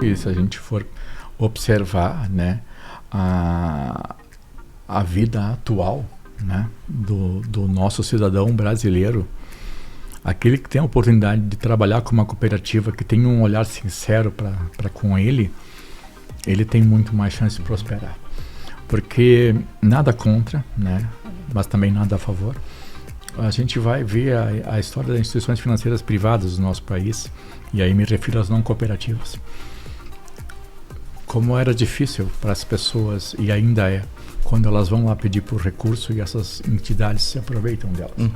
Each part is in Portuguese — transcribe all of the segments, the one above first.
E se a gente for observar, né, a vida atual, né, do nosso cidadão brasileiro, aquele que tem a oportunidade de trabalhar com uma cooperativa que tem um olhar sincero para com ele tem muito mais chance de prosperar. Porque nada contra, né, mas também nada a favor. A gente vai ver a história das instituições financeiras privadas do nosso país, e aí me refiro às não cooperativas. Como era difícil para as pessoas, e ainda é, quando elas vão lá pedir por recurso e essas entidades se aproveitam delas.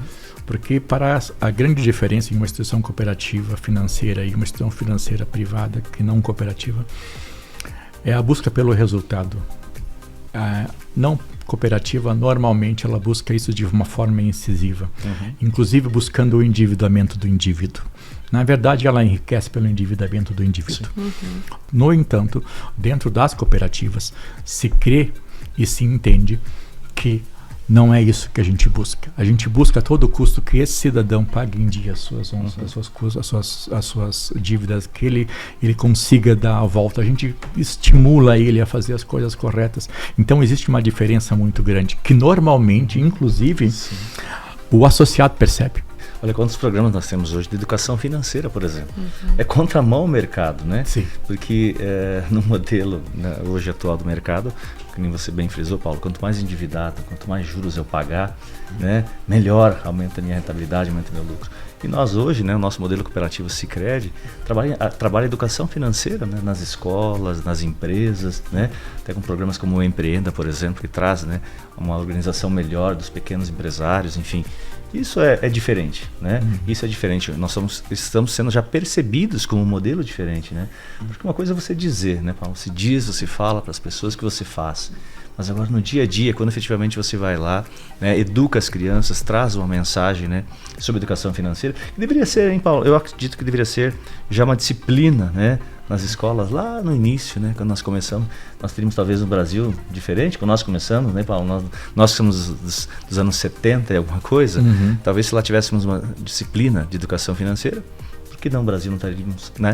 Porque para a grande diferença em uma instituição cooperativa financeira e uma instituição financeira privada, que não cooperativa, é a busca pelo resultado. A não cooperativa, normalmente, ela busca isso de uma forma incisiva, inclusive buscando o endividamento do indivíduo. Na verdade, ela enriquece pelo endividamento do indivíduo. No entanto, dentro das cooperativas, se crê e se entende que não é isso que a gente busca. A gente busca a todo custo que esse cidadão pague em dia as suas dívidas, que ele consiga dar a volta. A gente estimula ele a fazer as coisas corretas. Então existe uma diferença muito grande, que normalmente, inclusive, o associado percebe. Olha quantos programas nós temos hoje de educação financeira, por exemplo. É contramão ao mercado, né? Sim. Porque no modelo, né, hoje atual do mercado, que nem você bem frisou, Paulo, quanto mais endividado, quanto mais juros eu pagar, né, melhor aumenta a minha rentabilidade, aumenta o meu lucro. E nós hoje, né, o nosso modelo cooperativo Sicredi, trabalha a educação financeira, né, nas escolas, nas empresas, né, até com programas como o Empreenda, por exemplo, que traz, né, uma organização melhor dos pequenos empresários, enfim. Isso é diferente, né? Isso é diferente. Nós estamos sendo já percebidos como um modelo diferente, né? Porque uma coisa é você dizer, né, Paulo? Você diz, você fala para as pessoas que você faz. Mas agora no dia a dia, quando efetivamente você vai lá, né, educa as crianças, traz uma mensagem, né, sobre educação financeira, que deveria ser, hein, Paulo? Eu acredito que deveria ser já uma disciplina, né, nas escolas, lá no início, né, quando nós começamos. Nós teríamos talvez um Brasil diferente quando nós começamos, né, Paulo? Nós que somos dos anos 70 e alguma coisa, talvez se lá tivéssemos uma disciplina de educação financeira, por que não o Brasil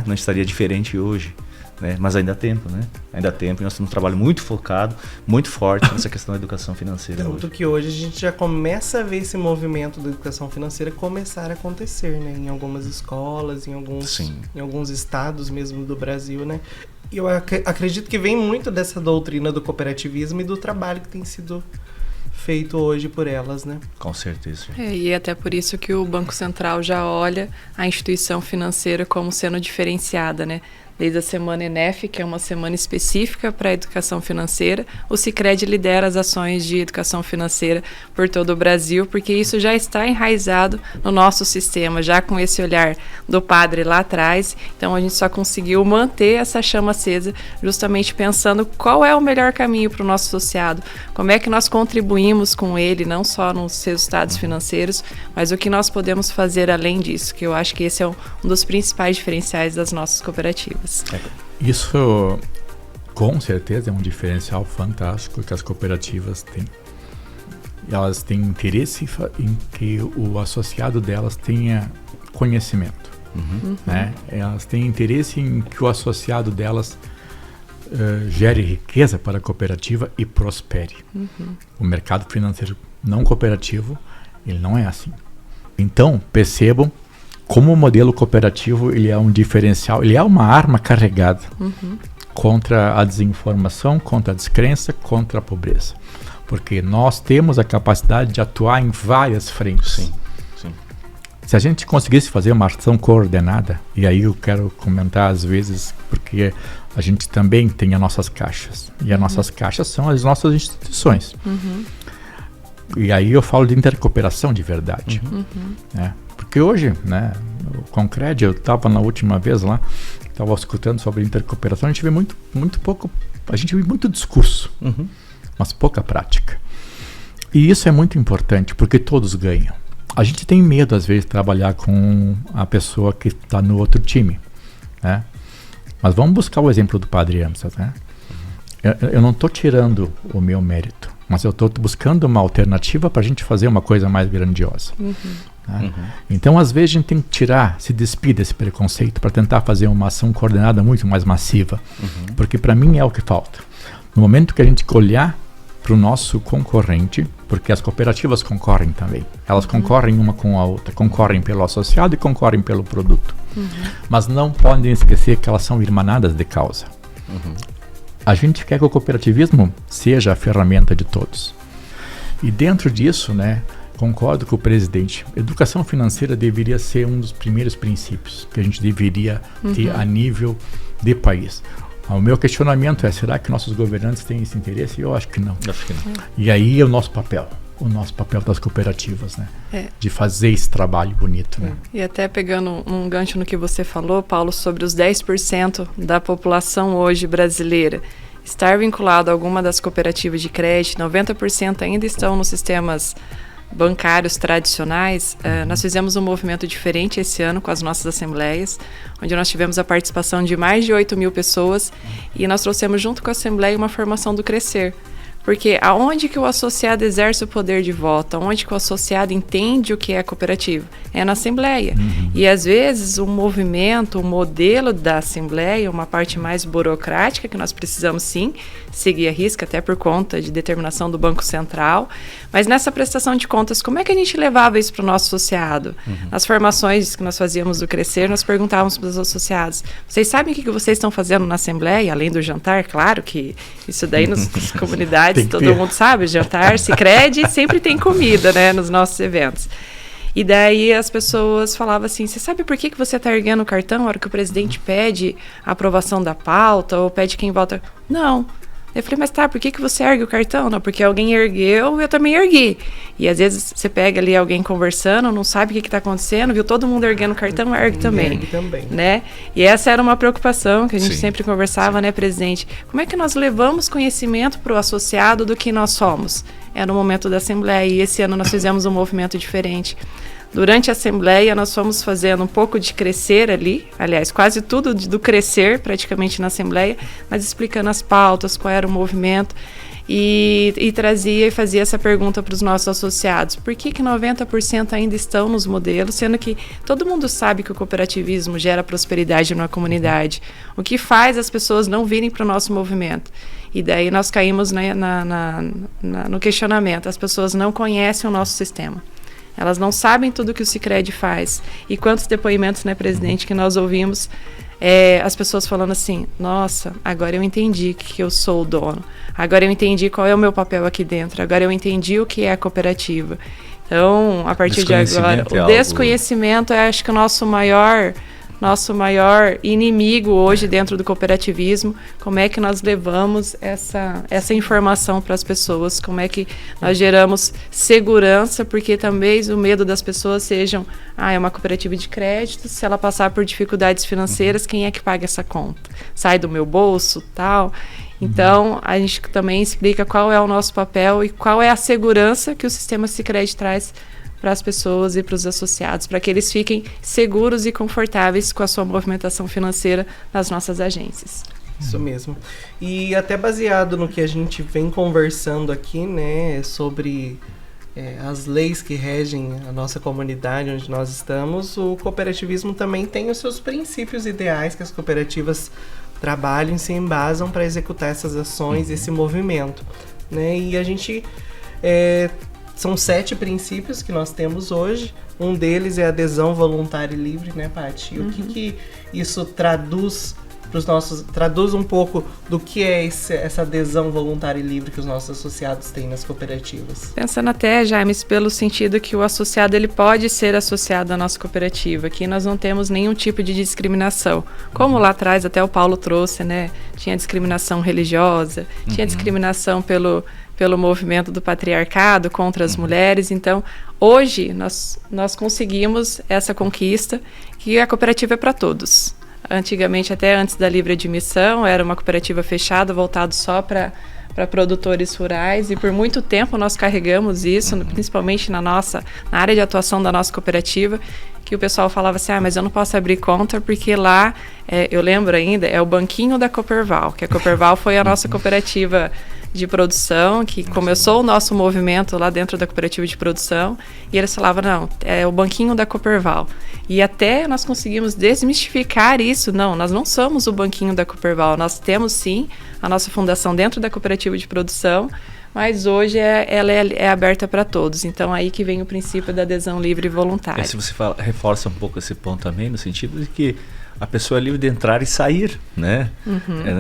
não estaria diferente hoje? Né? Mas ainda há tempo, né? Ainda há tempo, e nós temos um trabalho muito focado, muito forte nessa questão da educação financeira. Tanto que hoje a gente já começa a ver esse movimento da educação financeira começar a acontecer, né? Em algumas escolas, em alguns estados mesmo do Brasil, né? E eu acredito que vem muito dessa doutrina do cooperativismo e do trabalho que tem sido feito hoje por elas, né? Com certeza. E até por isso que o Banco Central já olha a instituição financeira como sendo diferenciada, né? Desde a Semana ENEF, que é uma semana específica para a educação financeira, o Sicredi lidera as ações de educação financeira por todo o Brasil, porque isso já está enraizado no nosso sistema, já com esse olhar do padre lá atrás. Então a gente só conseguiu manter essa chama acesa, justamente pensando qual é o melhor caminho para o nosso associado, como é que nós contribuímos com ele, não só nos resultados financeiros, mas o que nós podemos fazer além disso, que eu acho que esse é um dos principais diferenciais das nossas cooperativas. Isso, com certeza, é um diferencial fantástico que as cooperativas têm. Elas têm interesse em que o associado delas tenha conhecimento. Né? Elas têm interesse em que o associado delas gere riqueza para a cooperativa e prospere. O mercado financeiro não cooperativo, ele não é assim. Então, percebam como o modelo cooperativo, ele é um diferencial, ele é uma arma carregada contra a desinformação, contra a descrença, contra a pobreza. Porque nós temos a capacidade de atuar em várias frentes. Sim. Se a gente conseguisse fazer uma ação coordenada, e aí eu quero comentar às vezes, porque a gente também tem as nossas caixas. E as nossas caixas são as nossas instituições. E aí eu falo de intercooperação de verdade. Né? Porque hoje, né, o Concred, eu estava na última vez lá, estava escutando sobre intercooperação, a gente vê muito pouco, a gente vê muito discurso, mas pouca prática. E isso é muito importante, porque todos ganham. A gente tem medo, às vezes, de trabalhar com a pessoa que está no outro time, né? Mas vamos buscar o exemplo do Padre Amsa, né? Eu não estou tirando o meu mérito. mas eu estou buscando uma alternativa para a gente fazer uma coisa mais grandiosa. Então, às vezes, a gente tem que se despir desse preconceito para tentar fazer uma ação coordenada muito mais massiva, porque para mim é o que falta. No momento que a gente olhar para o nosso concorrente, porque as cooperativas concorrem também, elas concorrem uma com a outra, concorrem pelo associado e concorrem pelo produto, mas não podem esquecer que elas são irmanadas de causa. A gente quer que o cooperativismo seja a ferramenta de todos. E dentro disso, né, concordo com o presidente, educação financeira deveria ser um dos primeiros princípios que a gente deveria ter a nível de país. O meu questionamento é, será que nossos governantes têm esse interesse? Eu acho que não. E aí é o nosso papel das cooperativas, né? De fazer esse trabalho bonito, né? E até pegando um gancho no que você falou, Paulo, sobre os 10% da população hoje brasileira estar vinculado a alguma das cooperativas de crédito, 90% ainda estão nos sistemas bancários tradicionais. Nós fizemos um movimento diferente esse ano com as nossas assembleias, onde nós tivemos a participação de mais de 8.000 pessoas e nós trouxemos junto com a assembleia uma formação do Crescer. Porque aonde que o associado exerce o poder de voto, aonde que o associado entende o que é cooperativa? É na Assembleia. E às vezes o movimento, o modelo da Assembleia, uma parte mais burocrática, que nós precisamos sim seguir a risca, até por conta de determinação do Banco Central. Mas nessa prestação de contas, como é que a gente levava isso para o nosso associado? Nas formações que nós fazíamos do Crescer, nós perguntávamos para os associados, vocês sabem o que vocês estão fazendo na Assembleia, além do jantar? Claro que isso daí nas comunidades todo mundo sabe, jantar, Sicredi, sempre tem comida, né, nos nossos eventos. E daí as pessoas falavam assim, você sabe por que você está erguendo o cartão na hora que o presidente pede a aprovação da pauta ou pede quem vota? Não. Eu falei, mas tá, por que você ergue o cartão? Não, porque alguém ergueu, eu também ergui. E às vezes você pega ali alguém conversando, não sabe o que está acontecendo, viu todo mundo erguendo o cartão, ergue também. Ergue também. Né? E essa era uma preocupação que a gente sempre conversava, né, presidente? Como é que nós levamos conhecimento para o associado do que nós somos? Era no momento da Assembleia e esse ano nós fizemos um movimento diferente. Durante a Assembleia, nós fomos fazendo um pouco de Crescer ali, aliás, quase tudo do Crescer, praticamente na Assembleia, mas explicando as pautas, qual era o movimento, e trazia e fazia essa pergunta para os nossos associados. Por que 90% ainda estão nos modelos, sendo que todo mundo sabe que o cooperativismo gera prosperidade numa comunidade? O que faz as pessoas não virem para o nosso movimento? E daí nós caímos no questionamento. As pessoas não conhecem o nosso sistema. Elas não sabem tudo que o Sicredi faz. E quantos depoimentos, né, presidente, que nós ouvimos, as pessoas falando assim, nossa, agora eu entendi que eu sou o dono. Agora eu entendi qual é o meu papel aqui dentro. Agora eu entendi o que é a cooperativa. Então, a partir de agora, o desconhecimento é, acho que, o nosso maior inimigo hoje dentro do cooperativismo. Como é que nós levamos essa informação para as pessoas, como é que nós geramos segurança, porque também o medo das pessoas sejam, é uma cooperativa de crédito, se ela passar por dificuldades financeiras, quem é que paga essa conta? Sai do meu bolso, tal. Então, a gente também explica qual é o nosso papel e qual é a segurança que o sistema Sicredi traz para as pessoas e para os associados, para que eles fiquem seguros e confortáveis com a sua movimentação financeira nas nossas agências. Isso mesmo. E até baseado no que a gente vem conversando aqui, né, sobre as leis que regem a nossa comunidade onde nós estamos, o cooperativismo também tem os seus princípios ideais que as cooperativas trabalham e se embasam para executar essas ações, esse movimento, né? E a gente são 7 princípios que nós temos hoje. Um deles é a adesão voluntária e livre, né, Paty? O que isso traduz para os nossos... Traduz um pouco do que é essa adesão voluntária e livre que os nossos associados têm nas cooperativas. Pensando até, James, pelo sentido que o associado ele pode ser associado à nossa cooperativa. Aqui nós não temos nenhum tipo de discriminação. Como lá atrás até o Paulo trouxe, né? Tinha discriminação religiosa, tinha discriminação pelo movimento do patriarcado contra as mulheres. Então, hoje, nós conseguimos essa conquista, que a cooperativa é para todos. Antigamente, até antes da livre admissão, era uma cooperativa fechada, voltada só para produtores rurais, e por muito tempo nós carregamos isso, principalmente na área de atuação da nossa cooperativa, que o pessoal falava assim, mas eu não posso abrir conta porque lá, eu lembro ainda, é o banquinho da Cooperval, que a Cooperval foi a nossa cooperativa de produção, que começou o nosso movimento lá dentro da cooperativa de produção, e eles falavam, não, é o banquinho da Cooperval. E até nós conseguimos desmistificar isso, não, nós não somos o banquinho da Cooperval, nós temos sim a nossa fundação dentro da cooperativa de produção, mas hoje ela é aberta para todos. Então, aí que vem o princípio da adesão livre e voluntária. Se você reforça um pouco esse ponto também, no sentido de que a pessoa é livre de entrar e sair, né?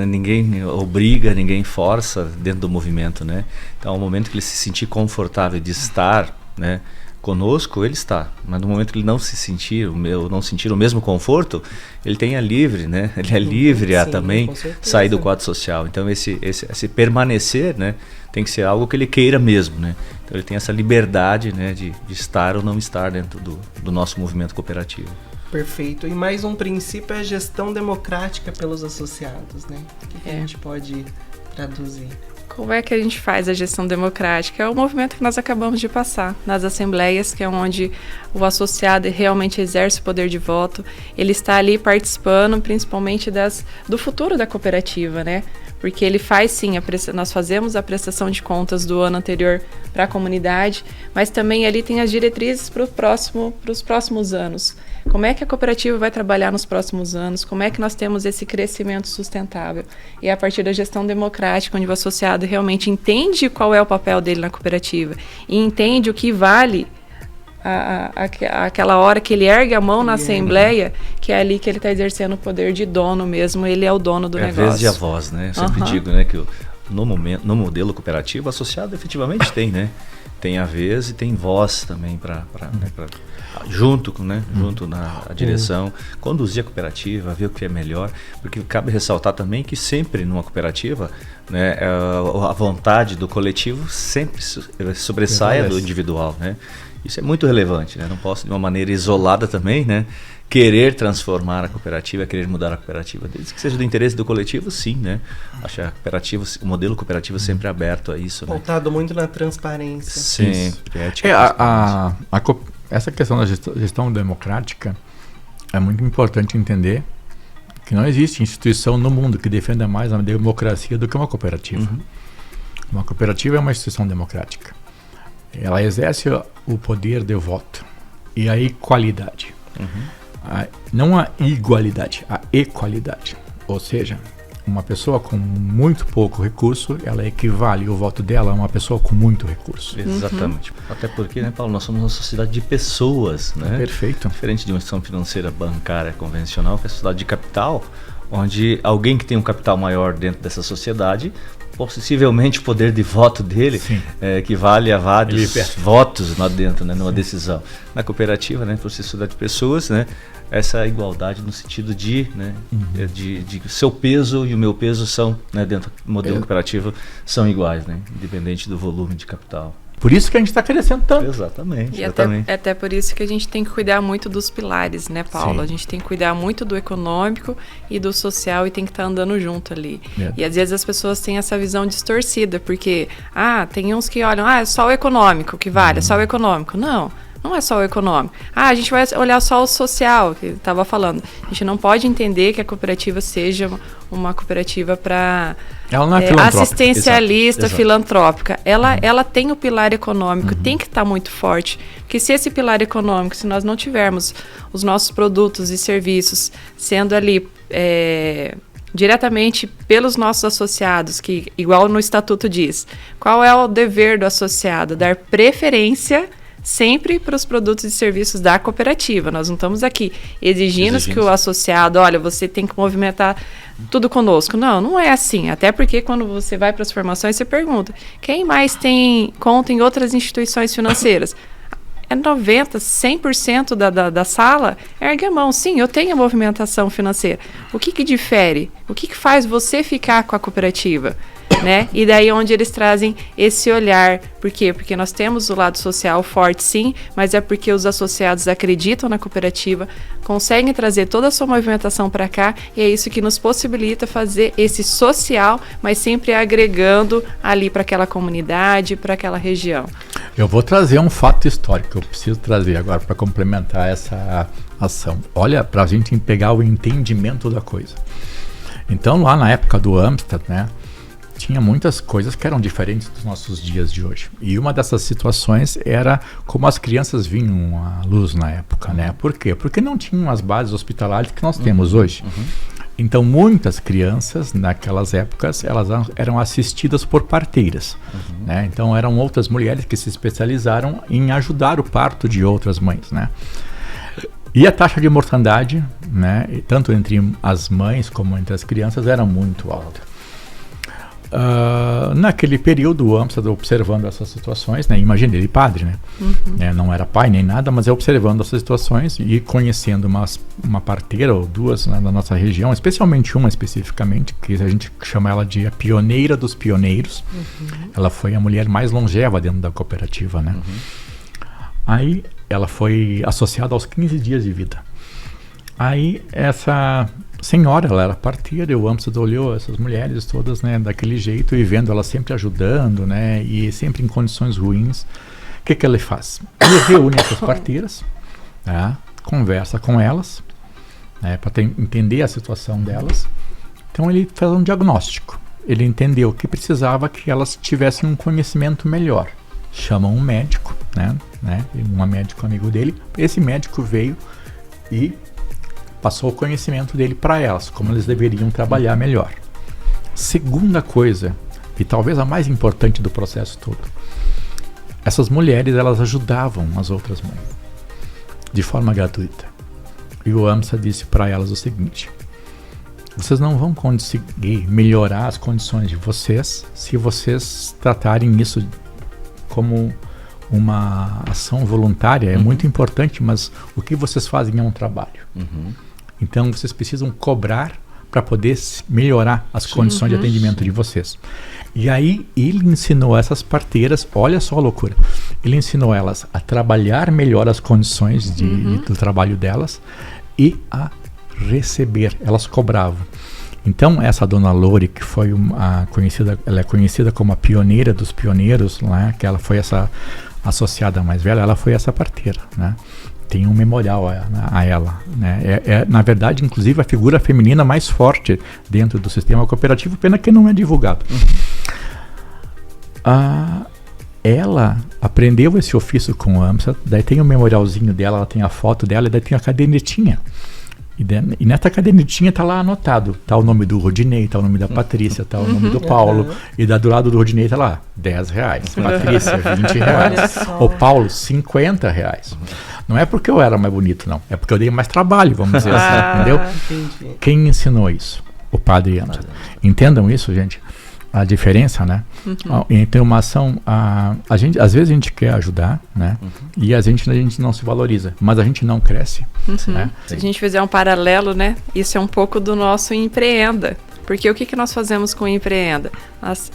Ninguém obriga, ninguém força dentro do movimento, né? Então, ao momento que ele se sentir confortável de estar, né, conosco, ele está. Mas no momento que ele não se sentir, não sentir o mesmo conforto, ele tem livre, né? Ele é livre a também sair do quadro social. Então, esse permanecer, né, tem que ser algo que ele queira mesmo, né? Então, ele tem essa liberdade, né, de estar ou não estar dentro do nosso movimento cooperativo. Perfeito. E mais um princípio é a gestão democrática pelos associados, né? O que a gente pode traduzir? Como é que a gente faz a gestão democrática? É o movimento que nós acabamos de passar nas assembleias, que é onde o associado realmente exerce o poder de voto. Ele está ali participando, principalmente do futuro da cooperativa, né? Porque ele faz sim, nós fazemos a prestação de contas do ano anterior para a comunidade, mas também ali tem as diretrizes para os próximos anos. Como é que a cooperativa vai trabalhar nos próximos anos? Como é que nós temos esse crescimento sustentável? E é a partir da gestão democrática, onde o associado realmente entende qual é o papel dele na cooperativa e entende o que vale aquela hora que ele ergue a mão na assembleia, que é ali que ele está exercendo o poder de dono mesmo, ele é o dono do negócio. É a vez e a voz, né? Eu sempre digo, né, que no modelo cooperativo, o associado efetivamente tem, né? Tem a vez e tem voz também junto na direção, conduzir a cooperativa, ver o que é melhor, porque cabe ressaltar também que sempre numa cooperativa, né, a vontade do coletivo sempre sobressai do individual, né? Isso é muito relevante, né? Não posso de uma maneira isolada também, né, querer transformar a cooperativa, querer mudar a cooperativa, desde que seja do interesse do coletivo, sim, né? Acho que o modelo cooperativo sempre é aberto a isso, né? Voltado muito na transparência. Sempre. Essa questão da gestão democrática é muito importante entender que não existe instituição no mundo que defenda mais a democracia do que uma cooperativa. Uma cooperativa é uma instituição democrática. Ela exerce o poder de voto e a equalidade. Não a igualdade, a equalidade. Ou seja, uma pessoa com muito pouco recurso, ela equivale o voto dela a uma pessoa com muito recurso. Exatamente. Até porque, né, Paulo, nós somos uma sociedade de pessoas, né? Perfeito. Diferente de uma instituição financeira bancária convencional, que é a sociedade de capital, onde alguém que tem um capital maior dentro dessa sociedade, possivelmente o poder de voto dele equivale a vários votos lá dentro, né, numa decisão. Na cooperativa, né, por ser sociedade de pessoas, né, essa igualdade no sentido de, né, de seu peso e o meu peso são, né, dentro do modelo cooperativo, são iguais, né, independente do volume de capital. Por isso que a gente está crescendo tanto. Exatamente. E até por isso que a gente tem que cuidar muito dos pilares, né, Paulo? Sim. A gente tem que cuidar muito do econômico e do social e tem que estar andando junto ali. E às vezes as pessoas têm essa visão distorcida, porque, tem uns que olham, é só o econômico que vale, é só o econômico. Não é só o econômico. A gente vai olhar só o social, que estava falando. A gente não pode entender que a cooperativa seja uma cooperativa para assistencialista, filantrópica. Ela tem o pilar econômico, tem que estar muito forte. Porque se esse pilar econômico, se nós não tivermos os nossos produtos e serviços sendo ali diretamente pelos nossos associados, que igual no estatuto diz, qual é o dever do associado? Dar preferência sempre para os produtos e serviços da cooperativa. Nós não estamos aqui exigindo que o associado, olha, você tem que movimentar tudo conosco. Não é assim. Até porque quando você vai para as formações, você pergunta, quem mais tem conta em outras instituições financeiras? 100% da sala ergue a mão. Sim, eu tenho movimentação financeira. O que difere? O que faz você ficar com a cooperativa? né? E daí onde eles trazem esse olhar. Por quê? Porque nós temos o lado social forte, sim, mas é porque os associados acreditam na cooperativa, conseguem trazer toda a sua movimentação para cá, e é isso que nos possibilita fazer esse social, mas sempre agregando ali para aquela comunidade, para aquela região. Eu vou trazer um fato histórico que eu preciso trazer agora para complementar essa ação. Olha, para a gente pegar o entendimento da coisa. Então, lá na época do Amstrad, né, tinha muitas coisas que eram diferentes dos nossos dias de hoje. E uma dessas situações era como as crianças vinham à luz na época, né? Por quê? Porque não tinham as bases hospitalares que nós temos hoje. Então, muitas crianças, naquelas épocas, elas eram assistidas por parteiras. Né? Então, eram outras mulheres que se especializaram em ajudar o parto de outras mães, né? E a taxa de mortandade, né, tanto entre as mães como entre as crianças, era muito alta. Naquele período, o Amstrad, observando essas situações, né, imagina, ele padre, né? Não era pai nem nada, mas observando essas situações e conhecendo uma parteira ou duas, né, na nossa região, especialmente uma especificamente, que a gente chama ela de a pioneira dos pioneiros. Ela foi a mulher mais longeva dentro da cooperativa, né? Aí ela foi associada aos 15 dias de vida. Aí essa senhora, ela era parteira, e o Amstrad olhou essas mulheres todas, né, daquele jeito, e vendo elas sempre ajudando, né, e sempre em condições ruins. O que ele faz? Ele reúne essas parteiras, né, conversa com elas, né, para entender a situação delas. Então ele faz um diagnóstico. Ele entendeu que precisava que elas tivessem um conhecimento melhor. Chama um médico, né, um médico amigo dele. Esse médico veio e passou o conhecimento dele para elas, como eles deveriam trabalhar melhor. Segunda coisa, e talvez a mais importante do processo todo, essas mulheres, elas ajudavam as outras mães de forma gratuita. E o Amstrad disse para elas o seguinte: vocês não vão conseguir melhorar as condições de vocês se vocês tratarem isso como uma ação voluntária. É muito importante, mas o que vocês fazem é um trabalho. Então vocês precisam cobrar para poder melhorar as condições de atendimento de vocês. E aí ele ensinou essas parteiras, olha só a loucura, ele ensinou elas a trabalhar melhor as condições do trabalho delas e a receber, elas cobravam. Então essa dona Lore, que foi ela é conhecida como a pioneira dos pioneiros, né, que ela foi essa associada mais velha, ela foi essa parteira, né? Tem um memorial a ela, né? Na verdade, inclusive, a figura feminina mais forte dentro do sistema cooperativo, pena que não é divulgado. Ela aprendeu esse ofício com o Amstrad, daí tem o memorialzinho dela, ela tem a foto dela, e daí tem a cadernetinha. E nessa cadernetinha tá lá anotado, tá o nome do Rodinei, tá o nome da Patrícia, tá o nome do Paulo, e do lado do Rodinei tá lá, R$10, Patrícia, R$20, o Paulo, R$50. Não é porque eu era mais bonito, não, é porque eu dei mais trabalho, vamos dizer assim, entendeu? Entendi. Quem ensinou isso? O Padre Amstrad. Entendam isso, gente, a diferença, né? Entre uma ação, às vezes a gente quer ajudar, né? E a gente não se valoriza, mas a gente não cresce. Né? Se a gente fizer um paralelo, né? Isso é um pouco do nosso Empreenda. Porque o que nós fazemos com o Empreenda? Nós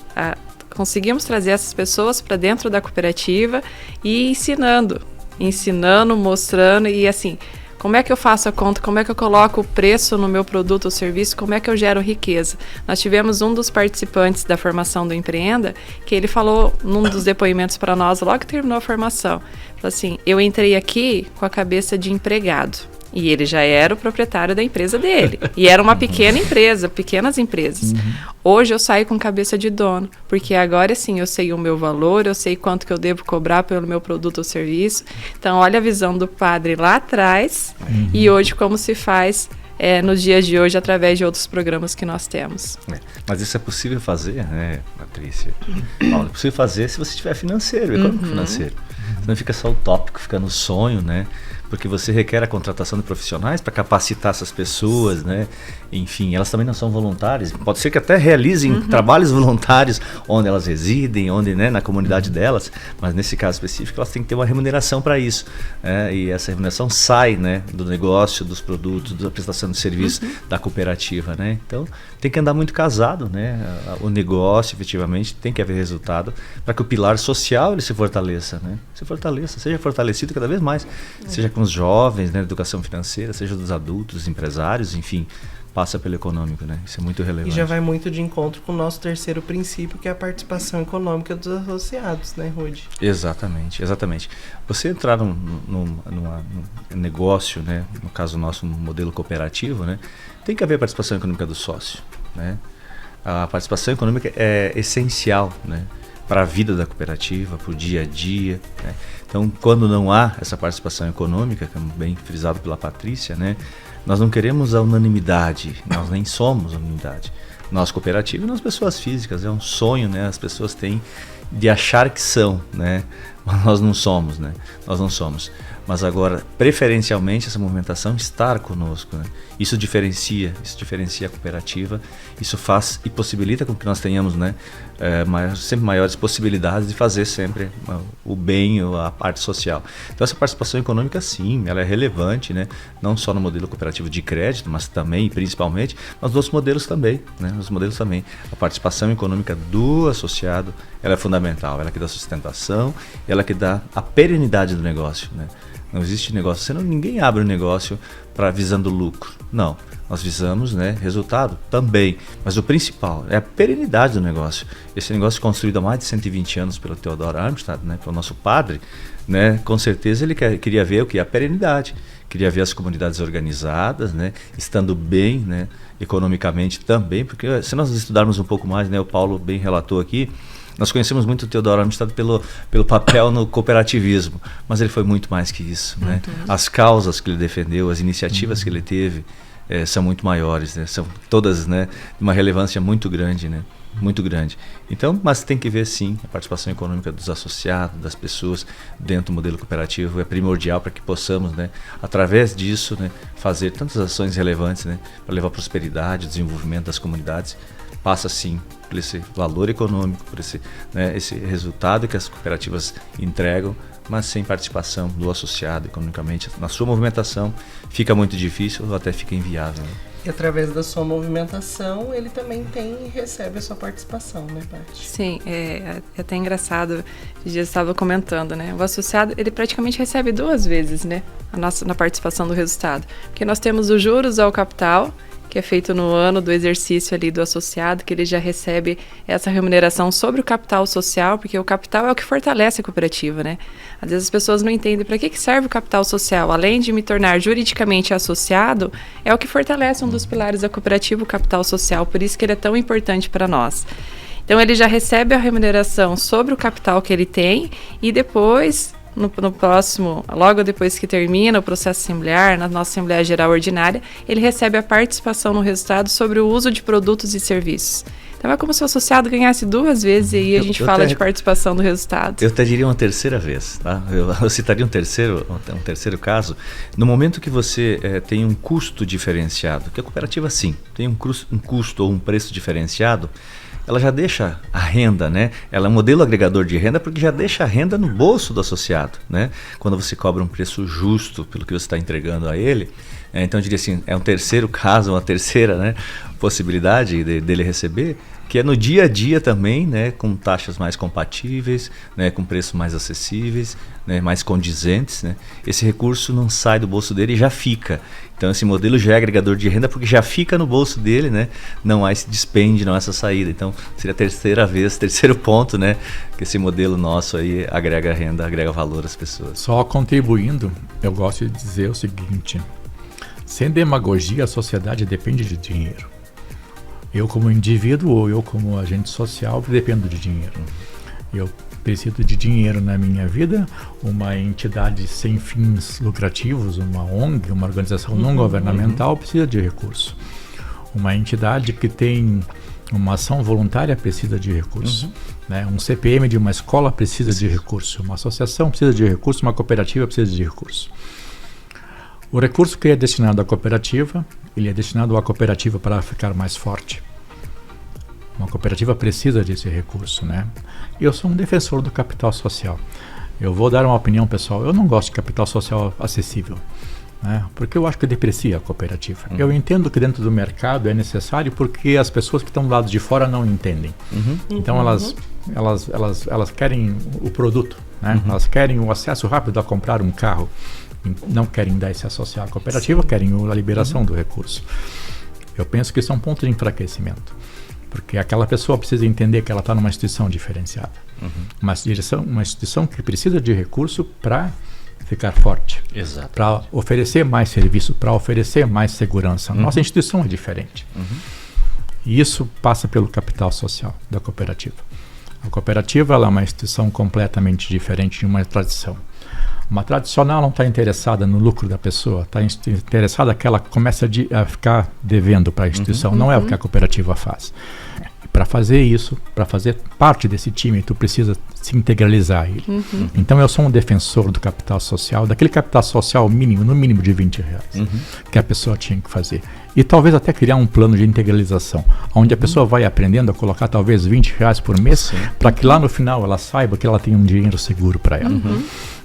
conseguimos trazer essas pessoas para dentro da cooperativa e ensinando, mostrando, e assim, como é que eu faço a conta, como é que eu coloco o preço no meu produto ou serviço, como é que eu gero riqueza. Nós tivemos um dos participantes da formação do Empreenda, que ele falou num dos depoimentos para nós, logo que terminou a formação, falou assim: eu entrei aqui com a cabeça de empregado. E ele já era o proprietário da empresa dele. E era uma pequena empresa, pequenas empresas. Hoje eu saio com cabeça de dono, porque agora sim eu sei o meu valor, eu sei quanto que eu devo cobrar pelo meu produto ou serviço. Então olha a visão do padre lá atrás e hoje como se faz nos dias de hoje através de outros programas que nós temos. Mas isso é possível fazer, né, Patrícia? Paulo, é possível fazer se você tiver financeiro, econômico financeiro. Senão fica só utópico, fica no sonho, né? Porque você requer a contratação de profissionais para capacitar essas pessoas, né? Enfim, elas também não são voluntárias. Pode ser que até realizem trabalhos voluntários onde elas residem, onde, né, na comunidade delas, mas nesse caso específico elas têm que ter uma remuneração para isso, né? E essa remuneração sai, né, do negócio, dos produtos, da prestação de serviço da cooperativa, né? Então tem que andar muito casado, né? O negócio, efetivamente, tem que haver resultado para que o pilar social ele se fortaleça, né? Seja fortalecido cada vez mais, seja com os jovens, né, educação financeira, seja dos adultos, dos empresários, enfim, passa pelo econômico, né? Isso é muito relevante. E já vai muito de encontro com o nosso terceiro princípio, que é a participação econômica dos associados, né, Rudy? Exatamente. Você entrar num negócio, né, no caso nosso, um modelo cooperativo, né, tem que haver a participação econômica do sócio, né? A participação econômica é essencial, né, para a vida da cooperativa, para o dia a dia, né? Então, quando não há essa participação econômica, como bem frisado pela Patrícia, né, nós não queremos a unanimidade, nós nem somos a unanimidade. Nós, cooperativa, e nós, pessoas físicas, é um sonho, né, as pessoas têm de achar que são, né, mas nós não somos, né, nós não somos. Mas agora, preferencialmente, essa movimentação estar conosco, né? Isso diferencia a cooperativa, isso faz e possibilita com que nós tenhamos, né, sempre maiores possibilidades de fazer sempre o bem, a parte social. Então essa participação econômica, sim, ela é relevante, né? Não só no modelo cooperativo de crédito, mas também, principalmente, nos outros modelos também, né? Nos modelos também. A participação econômica do associado, ela é fundamental, ela que dá sustentação, ela que dá a perenidade do negócio, né? Não existe negócio, senão ninguém abre um negócio visando lucro. Não, nós visamos, né, resultado também. Mas o principal é a perenidade do negócio. Esse negócio construído há mais de 120 anos pelo Theodor Armstrong, né, pelo nosso padre, né, com certeza ele queria ver o que? A perenidade. Queria ver as comunidades organizadas, né, estando bem, né, economicamente também, porque se nós estudarmos um pouco mais, né, o Paulo bem relatou aqui, nós conhecemos muito o Theodor Armstrong pelo papel no cooperativismo, mas ele foi muito mais que isso, né? As causas que ele defendeu, as iniciativas que ele teve são muito maiores, né? São todas, né, de uma relevância muito grande, né? Muito grande. Então, mas tem que ver, sim, a participação econômica dos associados, das pessoas dentro do modelo cooperativo é primordial para que possamos, né, através disso, né, fazer tantas ações relevantes, né, para levar prosperidade, desenvolvimento das comunidades. Passa, sim, por esse valor econômico, por esse, né, esse resultado que as cooperativas entregam, mas sem participação do associado economicamente na sua movimentação, fica muito difícil ou até fica inviável. E através da sua movimentação, ele também recebe a sua participação, né, Paty? Sim, é até engraçado, esses dias eu estava comentando, né? O associado, ele praticamente recebe 2 vezes, né, na participação do resultado. Porque nós temos os juros ao capital, que é feito no ano do exercício ali do associado, que ele já recebe essa remuneração sobre o capital social, porque o capital é o que fortalece a cooperativa, né? Às vezes as pessoas não entendem para que serve o capital social. Além de me tornar juridicamente associado, é o que fortalece um dos pilares da cooperativa, o capital social, por isso que ele é tão importante para nós. Então ele já recebe a remuneração sobre o capital que ele tem e depois... No próximo, logo depois que termina o processo assemblear, na nossa Assembleia Geral Ordinária, ele recebe a participação no resultado sobre o uso de produtos e serviços. Então é como se o associado ganhasse 2 vezes e aí a gente fala de participação do resultado. Eu até diria uma terceira vez, tá? Eu citaria um terceiro caso. No momento que você tem um custo diferenciado, que a cooperativa sim, tem um custo ou um preço diferenciado, ela já deixa a renda, né? Ela é um modelo agregador de renda porque já deixa a renda no bolso do associado, né? Quando você cobra um preço justo pelo que você está entregando a ele, então eu diria assim, é um terceiro caso, uma terceira, né, possibilidade dele receber, que é no dia a dia também, né, com taxas mais compatíveis, né, com preços mais acessíveis, né, mais condizentes, né? Esse recurso não sai do bolso dele e já fica. Então esse modelo já é agregador de renda porque já fica no bolso dele, né? Não há esse dispêndio, não há essa saída. Então seria a terceiro ponto, né, que esse modelo nosso aí agrega renda, agrega valor às pessoas. Só contribuindo, eu gosto de dizer o seguinte: sem demagogia, a sociedade depende de dinheiro. Eu como indivíduo ou eu como agente social dependo de dinheiro. Eu preciso de dinheiro na minha vida. Uma entidade sem fins lucrativos, uma ONG, uma organização não governamental, precisa de recurso. Uma entidade que tem Uma ação voluntária precisa de recurso. Né? Um CPM de uma escola precisa de recurso. Uma associação precisa de recurso. Uma cooperativa precisa de recurso. O recurso que é destinado à cooperativa, ele é destinado à cooperativa para ficar mais forte. Uma cooperativa precisa desse recurso, né? Eu sou um defensor do capital social. Eu vou dar uma opinião pessoal. Eu não gosto de capital social acessível, né? Porque eu acho que deprecia a cooperativa. Eu entendo que dentro do mercado é necessário porque as pessoas que estão do lado de fora não entendem. Então elas querem o produto, né? Elas querem o acesso rápido a comprar um carro. Não querem dar esse acesso à cooperativa, querem a liberação do recurso. Eu penso que isso é um ponto de enfraquecimento. Porque aquela pessoa precisa entender que ela está numa instituição diferenciada. Uma instituição que precisa de recurso para ficar forte. Para oferecer mais serviço, para oferecer mais segurança. Nossa instituição é diferente. E isso passa pelo capital social da cooperativa. A cooperativa ela é uma instituição completamente diferente de uma tradição. Uma tradicional não está interessada no lucro da pessoa, está interessada que ela comece a ficar devendo para a instituição. Não é o que a cooperativa faz. Para fazer isso, para fazer parte desse time, tu precisa se integralizar ele. Então eu sou um defensor do capital social, daquele capital social mínimo, no mínimo de R$20, que a pessoa tinha que fazer. E talvez até criar um plano de integralização, onde a pessoa vai aprendendo a colocar talvez R$20 por mês, para que lá no final ela saiba que ela tem um dinheiro seguro para ela.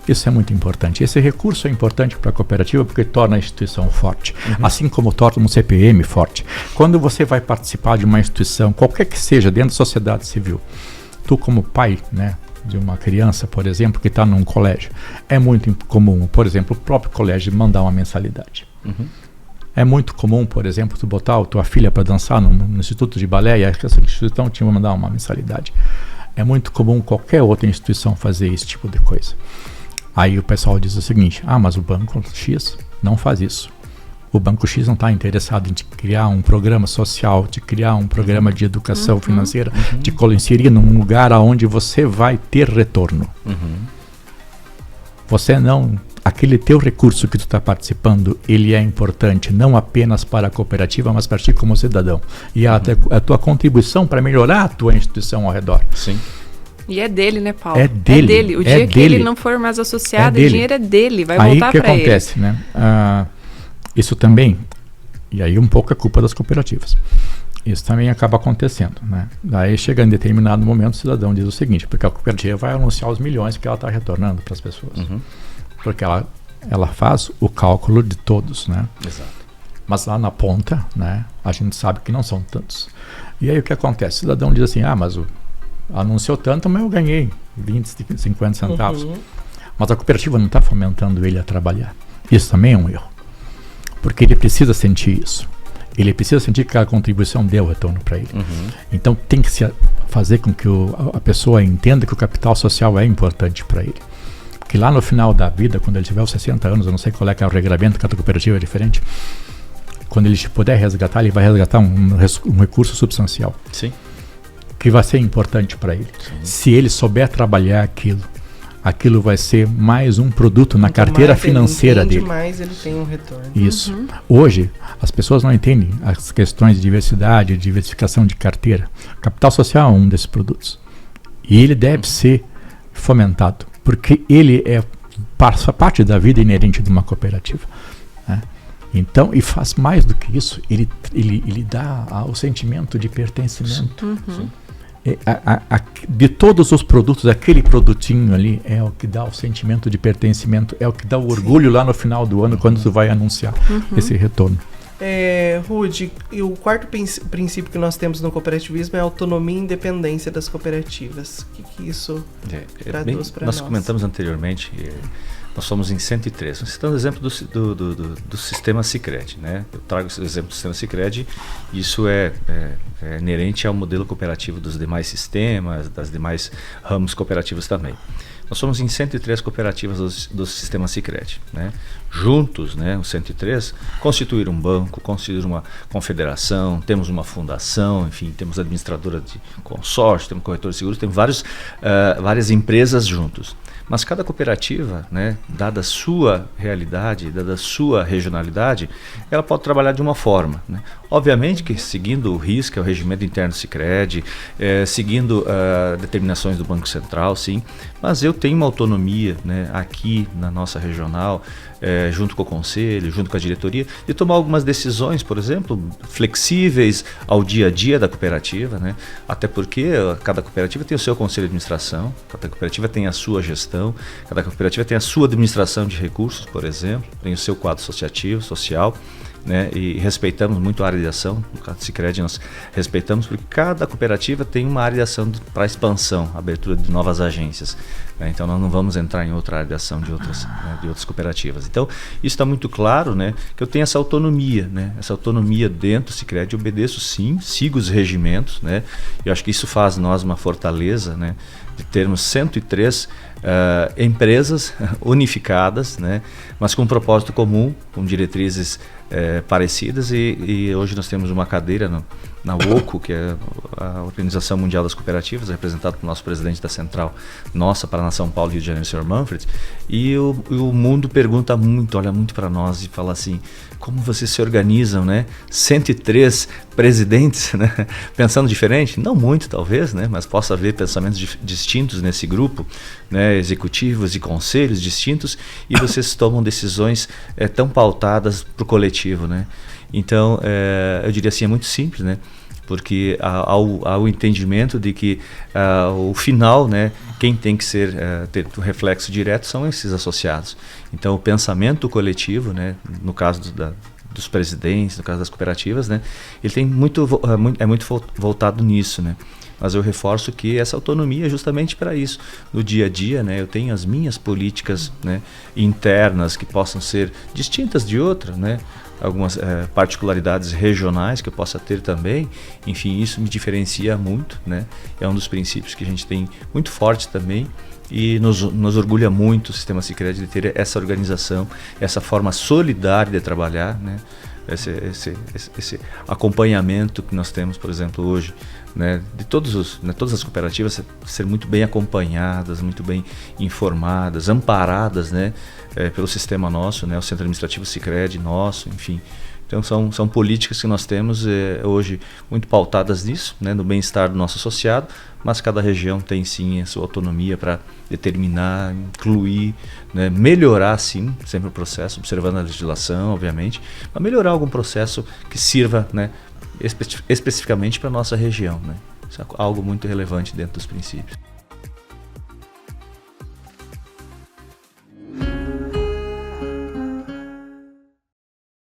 Isso é muito importante. Esse recurso é importante para a cooperativa porque torna a instituição forte, assim como torna um CPM forte. Quando você vai participar de uma instituição, qualquer que seja, dentro da sociedade civil, tu como pai, né, de uma criança, por exemplo, que está num colégio, é muito comum, por exemplo, o próprio colégio mandar uma mensalidade. É muito comum, por exemplo, tu botar a tua filha para dançar no Instituto de Balé e essa instituição te mandar uma mensalidade. É muito comum qualquer outra instituição fazer esse tipo de coisa. Aí o pessoal diz o seguinte, mas o Banco X não faz isso. O Banco X não está interessado em criar um programa social, de criar um programa de educação financeira, de inserir num lugar onde você vai ter retorno. Você não... Aquele teu recurso que tu está participando, ele é importante não apenas para a cooperativa, mas para ti como cidadão. E a tua contribuição para melhorar a tua instituição ao redor. Sim. E é dele, né, Paulo? É dele. O dia que ele não for mais associado, o dinheiro é dele, vai aí voltar para ele. Aí o que acontece, né? Isso também, e aí um pouco é culpa das cooperativas. Isso também acaba acontecendo, né? Daí chega em determinado momento o cidadão diz o seguinte, porque a cooperativa vai anunciar os milhões que ela está retornando para as pessoas. Porque ela faz o cálculo de todos, né? Exato. Mas lá na ponta, né, a gente sabe que não são tantos. E aí o que acontece? O cidadão diz assim, mas anunciou tanto, mas eu ganhei 20, 50 centavos. Mas a cooperativa não está fomentando ele a trabalhar. Isso também é um erro. Porque ele precisa sentir isso. Ele precisa sentir que a contribuição deu retorno para ele. Então tem que fazer com que a pessoa entenda que o capital social é importante para ele. Porque lá no final da vida, quando ele tiver os 60 anos, eu não sei qual é que é o regramento, cada cooperativa é diferente, quando ele puder resgatar, ele vai resgatar um recurso substancial. Sim. Que vai ser importante para ele. Se ele souber trabalhar aquilo vai ser mais um produto na carteira financeira dele. Mais ele tem um retorno. Isso. Hoje, as pessoas não entendem as questões de diversidade, de diversificação de carteira. Capital social é um desses produtos. E ele deve ser fomentado, porque ele faz parte da vida inerente de uma cooperativa. Né? Então, e faz mais do que isso, ele dá o sentimento de pertencimento. De todos os produtos, aquele produtinho ali é o que dá o sentimento de pertencimento, é o que dá o orgulho lá no final do ano, quando tu vai anunciar esse retorno. Rude, e o quarto princípio que nós temos no cooperativismo é a autonomia e independência das cooperativas. O que isso traduz para nós? Nós comentamos anteriormente, nós somos em 103. Citando o exemplo do sistema Sicredi, né? Eu trago esse exemplo do sistema Sicredi, isso é inerente ao modelo cooperativo dos demais sistemas, das demais ramos cooperativos também. Nós somos em 103 cooperativas do sistema Sicredi, né? Juntos, né, os 103, constituir um banco, constituir uma confederação, temos uma fundação, enfim, temos administradora de consórcio, temos corretor de seguros, temos várias empresas juntos. Mas cada cooperativa, né, dada a sua realidade, dada a sua regionalidade, ela pode trabalhar de uma forma, né? Obviamente que seguindo o RIS, que é o Regimento Interno do Sicredi, seguindo determinações do Banco Central, sim, mas eu tenho uma autonomia, né, aqui na nossa regional, junto com o conselho, junto com a diretoria, de tomar algumas decisões, por exemplo, flexíveis ao dia a dia da cooperativa, né? Até porque cada cooperativa tem o seu conselho de administração, cada cooperativa tem a sua gestão, cada cooperativa tem a sua administração de recursos, por exemplo, tem o seu quadro associativo, social, né? E respeitamos muito a área de ação. No caso do Sicredi, nós respeitamos porque cada cooperativa tem uma área de ação para expansão, abertura de novas agências, né? Então nós não vamos entrar em outra área de ação de outras cooperativas. Então isso está muito claro, né? Que eu tenho essa autonomia, né? Essa autonomia dentro do Sicredi, eu obedeço sim, sigo os regimentos, né? Eu acho que isso faz nós uma fortaleza, né? De termos 103 empresas unificadas, né? Mas com um propósito comum, com diretrizes parecidas, e hoje nós temos uma cadeira na OCO, que é a Organização Mundial das Cooperativas, representada pelo nosso presidente da Central Nossa Paraná, São Paulo e Rio de Janeiro, Sr. Manfred, e o mundo pergunta muito, olha muito para nós e fala assim, como vocês se organizam, né? 103 presidentes, né? Pensando diferente? Não muito, talvez, né? Mas possa haver pensamentos distintos nesse grupo, né? Executivos e conselhos distintos, e vocês tomam decisões tão pautadas para o coletivo, né? Então, eu diria assim, é muito simples, né? Porque há o entendimento de que o final, né, quem tem que ter um reflexo direto são esses associados. Então, o pensamento coletivo, né, no caso dos presidentes, no caso das cooperativas, né, ele tem muito voltado nisso, né? Mas eu reforço que essa autonomia é justamente para isso. No dia a dia, né, eu tenho as minhas políticas, né, internas que possam ser distintas de outra, né? Algumas particularidades regionais que eu possa ter também. Enfim, isso me diferencia muito, né? É um dos princípios que a gente tem muito forte também, e nos orgulha muito o Sistema Sicredi de ter essa organização, essa forma solidária de trabalhar, né? Esse acompanhamento que nós temos, por exemplo, hoje, né, de todas as cooperativas ser muito bem acompanhadas, muito bem informadas, amparadas, né, pelo sistema nosso, né, o Centro Administrativo Sicredi nosso, enfim. Então são políticas que nós temos hoje muito pautadas nisso, né, no bem-estar do nosso associado, mas cada região tem sim a sua autonomia para determinar, incluir, né, melhorar sim, sempre o processo, observando a legislação, obviamente, mas melhorar algum processo que sirva, né, especificamente para a nossa região, né? Isso é algo muito relevante dentro dos princípios.